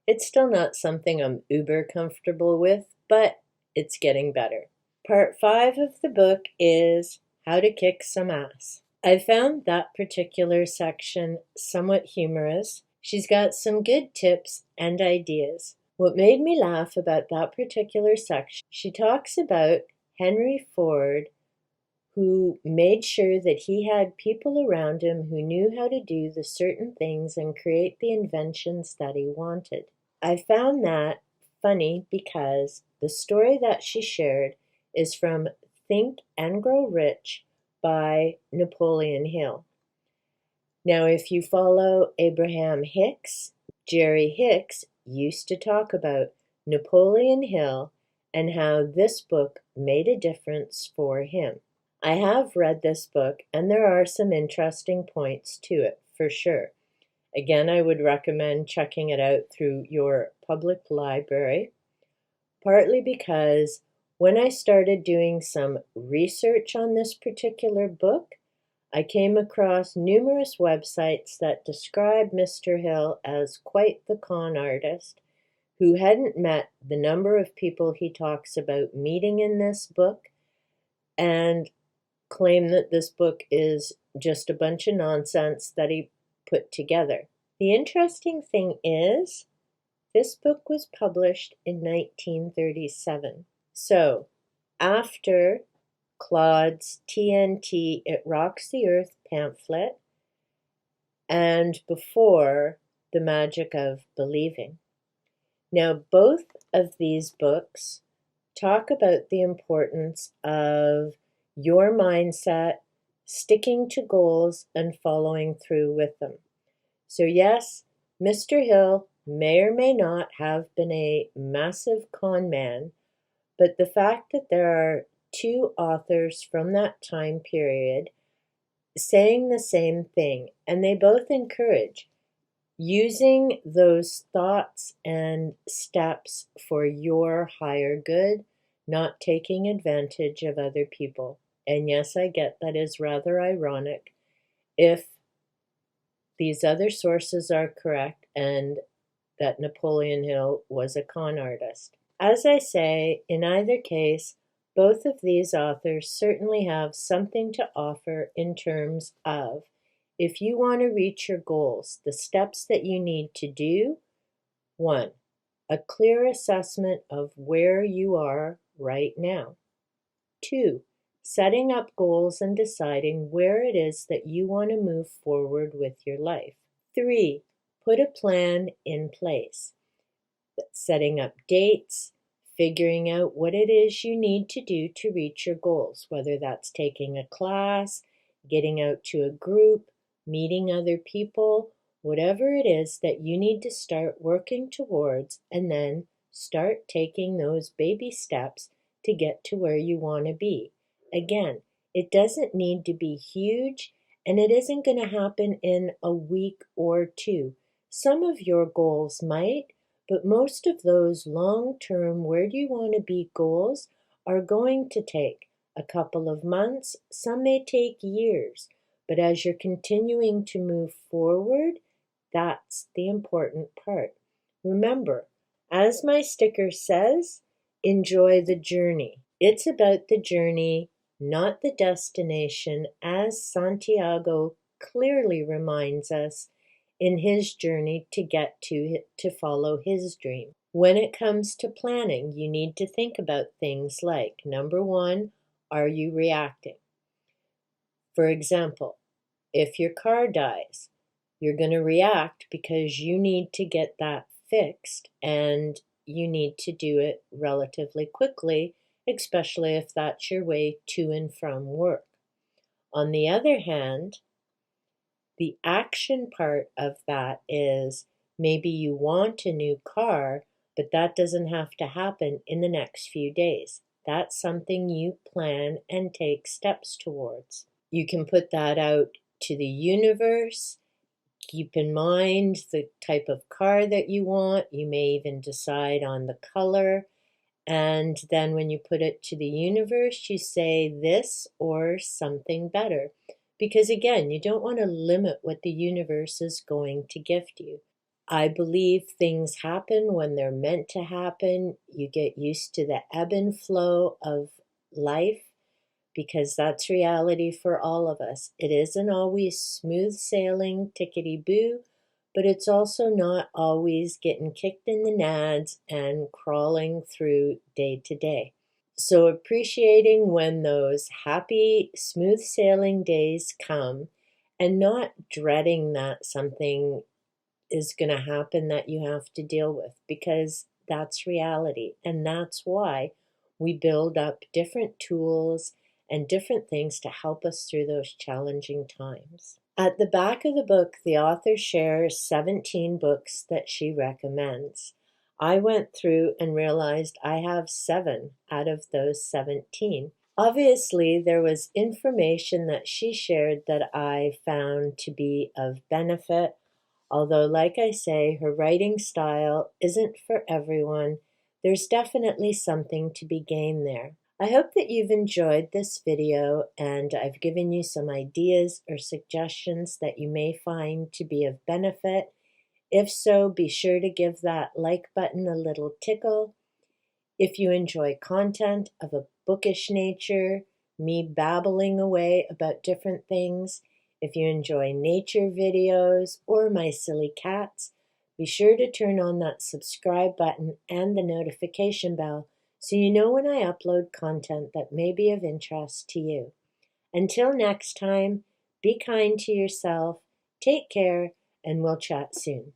It's still not something I'm uber comfortable with, but it's getting better. Part 5 of the book is How to Kick Some Ass. I found that particular section somewhat humorous. She's got some good tips and ideas. What made me laugh about that particular section, she talks about Henry Ford, who made sure that he had people around him who knew how to do the certain things and create the inventions that he wanted. I found that funny because the story that she shared is from Think and Grow Rich by Napoleon Hill. Now, if you follow Abraham Hicks, Jerry Hicks used to talk about Napoleon Hill and how this book made a difference for him. I have read this book, and there are some interesting points to it, for sure. Again, I would recommend checking it out through your public library, partly because when I started doing some research on this particular book, I came across numerous websites that describe Mr. Hill as quite the con artist who hadn't met the number of people he talks about meeting in this book, and claim that this book is just a bunch of nonsense that he put together. The interesting thing is, this book was published in 1937. So, after Claude's TNT It Rocks the Earth pamphlet, and before The Magic of Believing. Now, both of these books talk about the importance of your mindset, sticking to goals, and following through with them. So yes, Mr. Hill may or may not have been a massive con man, but the fact that there are two authors from that time period saying the same thing, and they both encourage using those thoughts and steps for your higher good, not taking advantage of other people. And yes, I get that is rather ironic if these other sources are correct and that Napoleon Hill was a con artist. As I say, in either case, both of these authors certainly have something to offer in terms of, if you want to reach your goals, the steps that you need to do. 1, a clear assessment of where you are right now. 2, setting up goals and deciding where it is that you want to move forward with your life. 3, put a plan in place. Setting up dates, figuring out what it is you need to do to reach your goals, whether that's taking a class, getting out to a group, meeting other people, whatever it is that you need to start working towards, and then start taking those baby steps to get to where you want to be. Again, it doesn't need to be huge, and it isn't going to happen in a week or two. Some of your goals might, but most of those long-term, where do you want to be goals are going to take a couple of months. Some may take years. But as you're continuing to move forward, that's the important part. Remember, as my sticker says, enjoy the journey. It's about the journey, not the destination, as Santiago clearly reminds us in his journey to get to follow his dream. When it comes to planning, you need to think about things like, number one, are you reacting? For example, if your car dies, you're going to react because you need to get that fixed and you need to do it relatively quickly, especially if that's your way to and from work. On the other hand, the action part of that is maybe you want a new car, but that doesn't have to happen in the next few days. That's something you plan and take steps towards. You can put that out to the universe. Keep in mind the type of car that you want. You may even decide on the color. And then when you put it to the universe, you say this or something better. Because again, you don't want to limit what the universe is going to gift you. I believe things happen when they're meant to happen. You get used to the ebb and flow of life, because that's reality for all of us. It isn't always smooth sailing, tickety-boo, but it's also not always getting kicked in the nads and crawling through day to day. So appreciating when those happy, smooth sailing days come and not dreading that something is going to happen that you have to deal with, because that's reality. And that's why we build up different tools and different things to help us through those challenging times. At the back of the book, the author shares 17 books that she recommends. I went through and realized I have 7 out of those 17. Obviously, there was information that she shared that I found to be of benefit, although, like I say, her writing style isn't for everyone. There's definitely something to be gained there. I hope that you've enjoyed this video and I've given you some ideas or suggestions that you may find to be of benefit. If so, be sure to give that like button a little tickle. If you enjoy content of a bookish nature, me babbling away about different things, if you enjoy nature videos or my silly cats, be sure to turn on that subscribe button and the notification bell so you know when I upload content that may be of interest to you. Until next time, be kind to yourself, take care, and we'll chat soon.